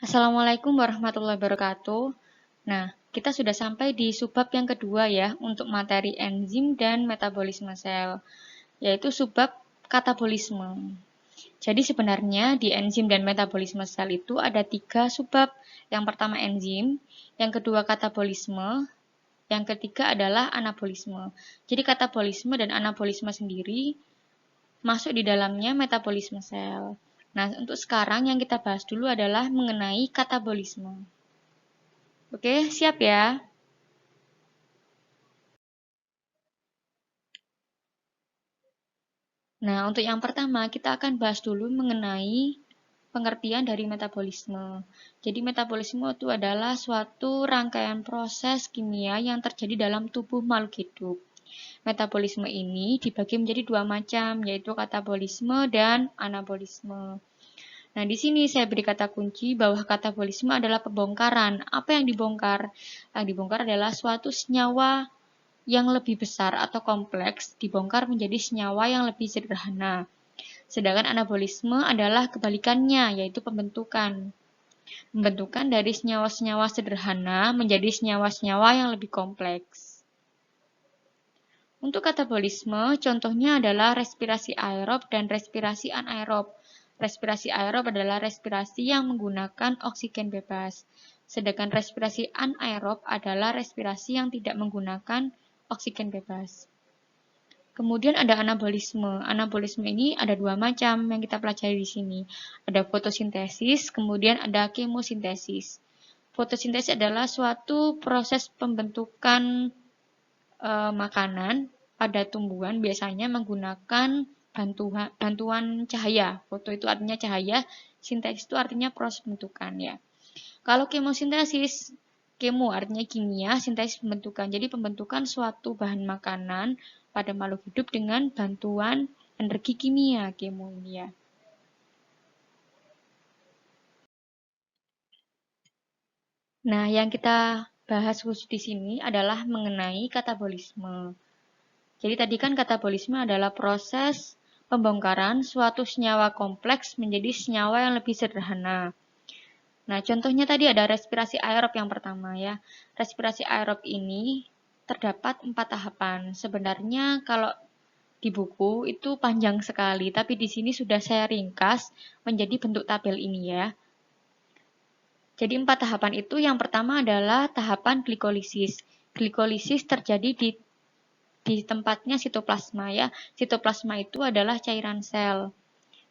Assalamualaikum warahmatullahi wabarakatuh. Nah, kita sudah sampai di subbab yang kedua ya untuk materi enzim dan metabolisme sel, yaitu subbab katabolisme. Jadi sebenarnya di enzim dan metabolisme sel itu ada 3 subbab. Yang pertama enzim, yang kedua katabolisme, yang ketiga adalah anabolisme. Jadi katabolisme dan anabolisme sendiri masuk di dalamnya metabolisme sel. Nah, untuk sekarang yang kita bahas dulu adalah mengenai katabolisme. Oke, siap ya? Nah, untuk yang pertama, kita akan bahas dulu mengenai pengertian dari metabolisme. Jadi, metabolisme itu adalah suatu rangkaian proses kimia yang terjadi dalam tubuh makhluk hidup. Metabolisme ini dibagi menjadi 2 macam, yaitu katabolisme dan anabolisme. Nah, di sini saya beri kata kunci bahwa katabolisme adalah pembongkaran. Apa yang dibongkar? Yang dibongkar adalah suatu senyawa yang lebih besar atau kompleks dibongkar menjadi senyawa yang lebih sederhana. Sedangkan anabolisme adalah kebalikannya, yaitu pembentukan. Pembentukan dari senyawa-senyawa sederhana menjadi senyawa-senyawa yang lebih kompleks. Untuk katabolisme, contohnya adalah respirasi aerob dan respirasi anaerob. Respirasi aerob adalah respirasi yang menggunakan oksigen bebas. Sedangkan respirasi anaerob adalah respirasi yang tidak menggunakan oksigen bebas. Kemudian ada anabolisme. Anabolisme ini ada 2 macam yang kita pelajari di sini. Ada fotosintesis, kemudian ada kemosintesis. Fotosintesis adalah suatu proses pembentukan makanan pada tumbuhan biasanya menggunakan bantuan cahaya. Foto itu artinya cahaya, sintesis itu artinya proses pembentukan ya. Kalau kemosintesis, kemo artinya kimia, sintesis pembentukan. Jadi pembentukan suatu bahan makanan pada makhluk hidup dengan bantuan energi kimia, kemo ini ya. Nah, yang kita bahas khusus di sini adalah mengenai katabolisme. Jadi tadi kan katabolisme adalah proses pembongkaran suatu senyawa kompleks menjadi senyawa yang lebih sederhana. Nah, contohnya tadi ada respirasi aerob yang pertama ya. Respirasi aerob ini terdapat 4 tahapan. Sebenarnya kalau di buku itu panjang sekali, tapi di sini sudah saya ringkas menjadi bentuk tabel ini ya. Jadi 4 tahapan itu yang pertama adalah tahapan glikolisis. Glikolisis terjadi di tempatnya sitoplasma ya. Sitoplasma itu adalah cairan sel.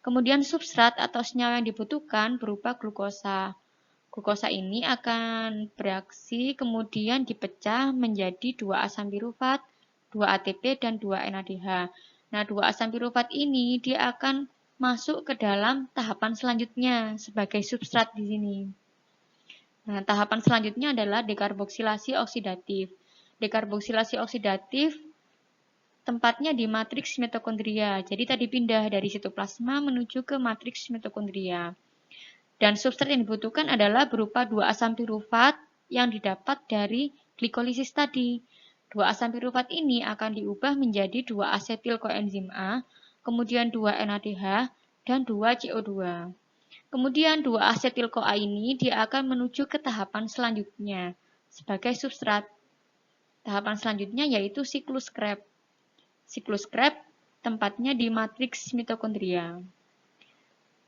Kemudian substrat atau senyawa yang dibutuhkan berupa glukosa. Glukosa ini akan bereaksi kemudian dipecah menjadi 2 asam pirufat, 2 ATP dan 2 NADH. Nah, 2 asam pirufat ini dia akan masuk ke dalam tahapan selanjutnya sebagai substrat di sini. Nah, tahapan selanjutnya adalah dekarboksilasi oksidatif. Dekarboksilasi oksidatif tempatnya di matriks mitokondria. Jadi tadi pindah dari sitoplasma menuju ke matriks mitokondria. Dan substrat yang dibutuhkan adalah berupa 2 asam pirufat yang didapat dari glikolisis tadi. 2 asam pirufat ini akan diubah menjadi 2 asetil koenzim A, kemudian 2 NADH, dan 2 CO2. Kemudian 2 asetil CoA ini dia akan menuju ke tahapan selanjutnya sebagai substrat. Tahapan selanjutnya yaitu siklus Krebs. Siklus Krebs tempatnya di matriks mitokondria.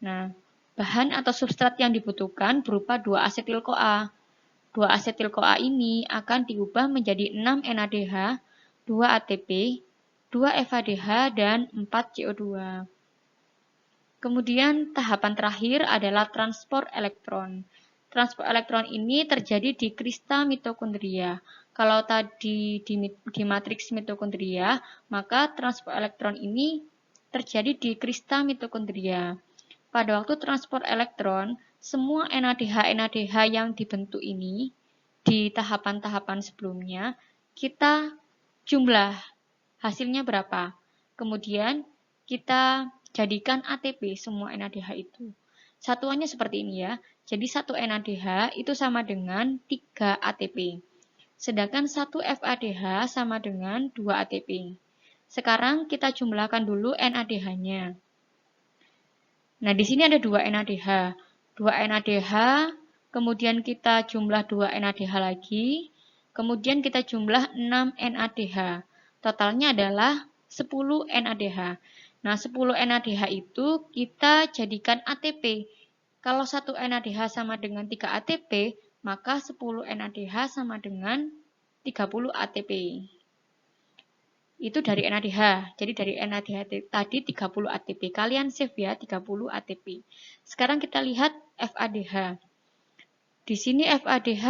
Nah, bahan atau substrat yang dibutuhkan berupa 2 asetil CoA. 2 asetil CoA ini akan diubah menjadi 6 NADH, 2 ATP, 2 FADH, dan 4 CO2. Kemudian tahapan terakhir adalah transport elektron. Transport elektron ini terjadi di kristal mitokondria. Kalau tadi di matriks mitokondria, maka transport elektron ini terjadi di kristal mitokondria. Pada waktu transport elektron, semua NADH yang dibentuk ini di tahapan-tahapan sebelumnya, kita jumlah hasilnya berapa. Kemudian kita jadikan ATP semua NADH itu. Satuannya seperti ini ya. Jadi 1 NADH itu sama dengan 3 ATP. Sedangkan 1 FADH sama dengan 2 ATP. Sekarang kita jumlahkan dulu NADH-nya. Nah, di sini ada 2 NADH. 2 NADH kemudian kita jumlah 2 NADH lagi, kemudian kita jumlah 6 NADH. Totalnya adalah 10 NADH. Nah, 10 NADH itu kita jadikan ATP. Kalau 1 NADH sama dengan 3 ATP, maka 10 NADH sama dengan 30 ATP. Itu dari NADH. Jadi dari NADH tadi 30 ATP. Kalian save ya, 30 ATP. Sekarang kita lihat FADH. Di sini FADH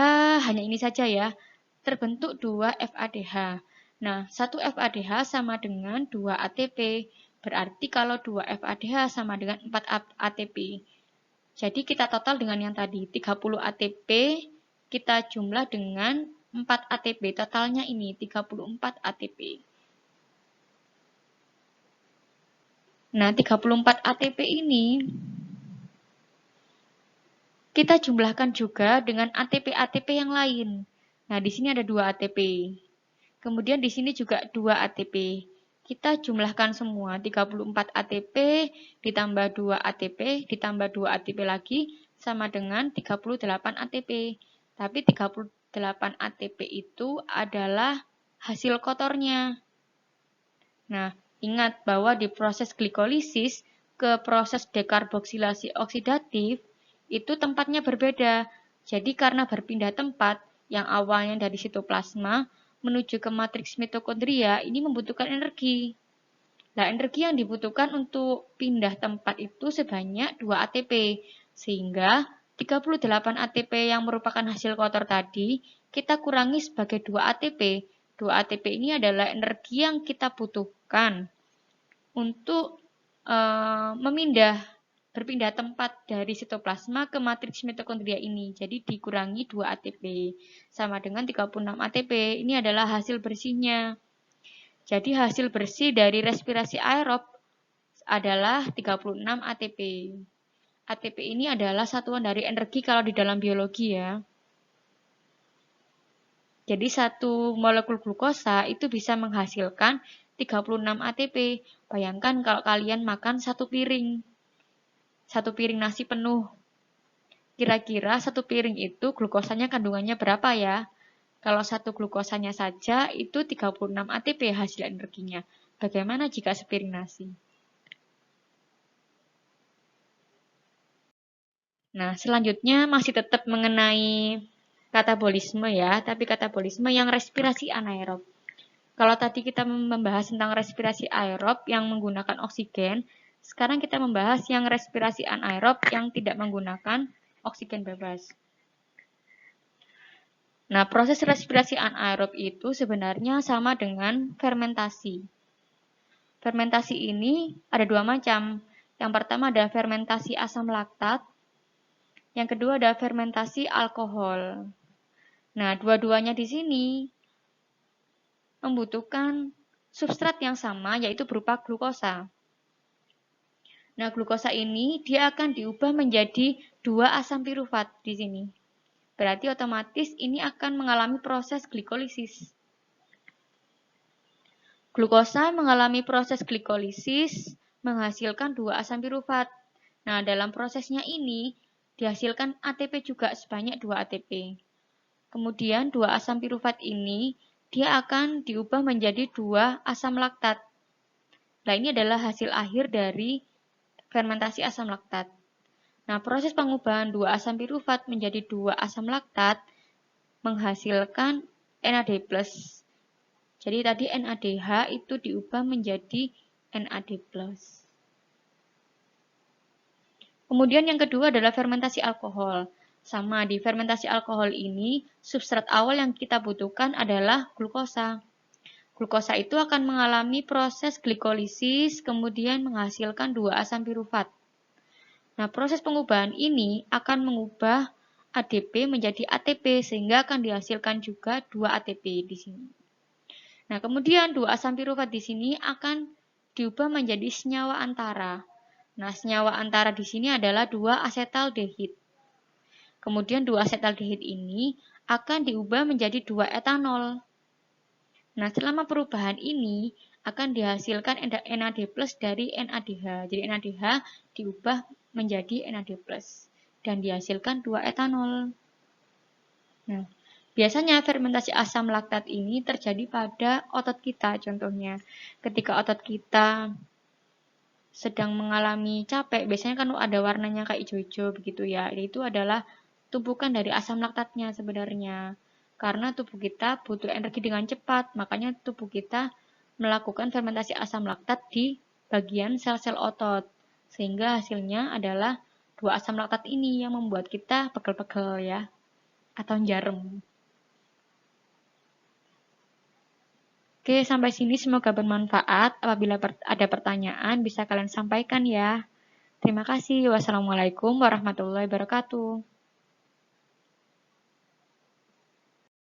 hanya ini saja ya. Terbentuk 2 FADH. Nah, 1 FADH sama dengan 2 ATP. Berarti kalau 2 FADH sama dengan 4 ATP. Jadi kita total dengan yang tadi, 30 ATP, kita jumlah dengan 4 ATP. Totalnya ini 34 ATP. Nah, 34 ATP ini kita jumlahkan juga dengan ATP-ATP yang lain. Nah, di sini ada 2 ATP. Kemudian di sini juga 2 ATP. Kita jumlahkan semua, 34 ATP ditambah 2 ATP, ditambah 2 ATP lagi, sama dengan 38 ATP. Tapi 38 ATP itu adalah hasil kotornya. Nah, ingat bahwa di proses glikolisis ke proses dekarboksilasi oksidatif itu tempatnya berbeda. Jadi karena berpindah tempat, yang awalnya dari sitoplasma menuju ke matriks mitokondria ini membutuhkan energi. Nah, energi yang dibutuhkan untuk pindah tempat itu sebanyak 2 ATP. Sehingga 38 ATP yang merupakan hasil kotor tadi kita kurangi sebagai 2 ATP. 2 ATP ini adalah energi yang kita butuhkan untuk berpindah tempat dari sitoplasma ke matriks mitokondria ini. Jadi dikurangi 2 ATP sama dengan 36 ATP. Ini adalah hasil bersihnya. Jadi hasil bersih dari respirasi aerob adalah 36 ATP. ATP ini adalah satuan dari energi kalau di dalam biologi ya. Jadi satu molekul glukosa itu bisa menghasilkan 36 ATP. Bayangkan kalau kalian makan satu piring nasi penuh. Kira-kira satu piring itu glukosanya kandungannya berapa ya? Kalau satu glukosanya saja itu 36 ATP hasil energinya. Bagaimana jika sepiring nasi? Nah, selanjutnya masih tetap mengenai katabolisme ya, tapi katabolisme yang respirasi anaerob. Kalau tadi kita membahas tentang respirasi aerob yang menggunakan oksigen, sekarang kita membahas yang respirasi anaerob yang tidak menggunakan oksigen bebas. Nah, proses respirasi anaerob itu sebenarnya sama dengan fermentasi. Fermentasi ini ada 2 macam. Yang pertama ada fermentasi asam laktat, yang kedua ada fermentasi alkohol. Nah, dua-duanya di sini membutuhkan substrat yang sama, yaitu berupa glukosa. Nah, glukosa ini dia akan diubah menjadi 2 asam pirufat di sini. Berarti otomatis ini akan mengalami proses glikolisis. Glukosa mengalami proses glikolisis menghasilkan 2 asam pirufat. Nah, dalam prosesnya ini dihasilkan ATP juga sebanyak 2 ATP. Kemudian 2 asam pirufat ini dia akan diubah menjadi 2 asam laktat. Nah, ini adalah hasil akhir dari fermentasi asam laktat. Nah, proses pengubahan 2 asam pirufat menjadi 2 asam laktat menghasilkan NAD+. Jadi tadi NADH itu diubah menjadi NAD+. Kemudian yang kedua adalah fermentasi alkohol. Sama, di fermentasi alkohol ini, substrat awal yang kita butuhkan adalah glukosa. Glukosa itu akan mengalami proses glikolisis, kemudian menghasilkan 2 asam pirufat. Nah, proses pengubahan ini akan mengubah ADP menjadi ATP, sehingga akan dihasilkan juga 2 ATP di sini. Nah, kemudian 2 asam pirufat di sini akan diubah menjadi senyawa antara. Nah, senyawa antara di sini adalah 2 asetaldehid. Kemudian 2 asetaldehid ini akan diubah menjadi 2 etanol. Nah, selama perubahan ini akan dihasilkan NAD+ dari NADH. Jadi NADH diubah menjadi NAD+. dan dihasilkan 2 etanol. Nah, biasanya fermentasi asam laktat ini terjadi pada otot kita contohnya. Ketika otot kita sedang mengalami capek, biasanya kan ada warnanya kayak hijau-hijau begitu ya. Itu adalah tumpukan dari asam laktatnya sebenarnya. Karena tubuh kita butuh energi dengan cepat, makanya tubuh kita melakukan fermentasi asam laktat di bagian sel-sel otot. Sehingga hasilnya adalah 2 asam laktat ini yang membuat kita pegel-pegel ya, atau jarum. Oke, sampai sini semoga bermanfaat. Apabila ada pertanyaan, bisa kalian sampaikan ya. Terima kasih. Wassalamualaikum warahmatullahi wabarakatuh.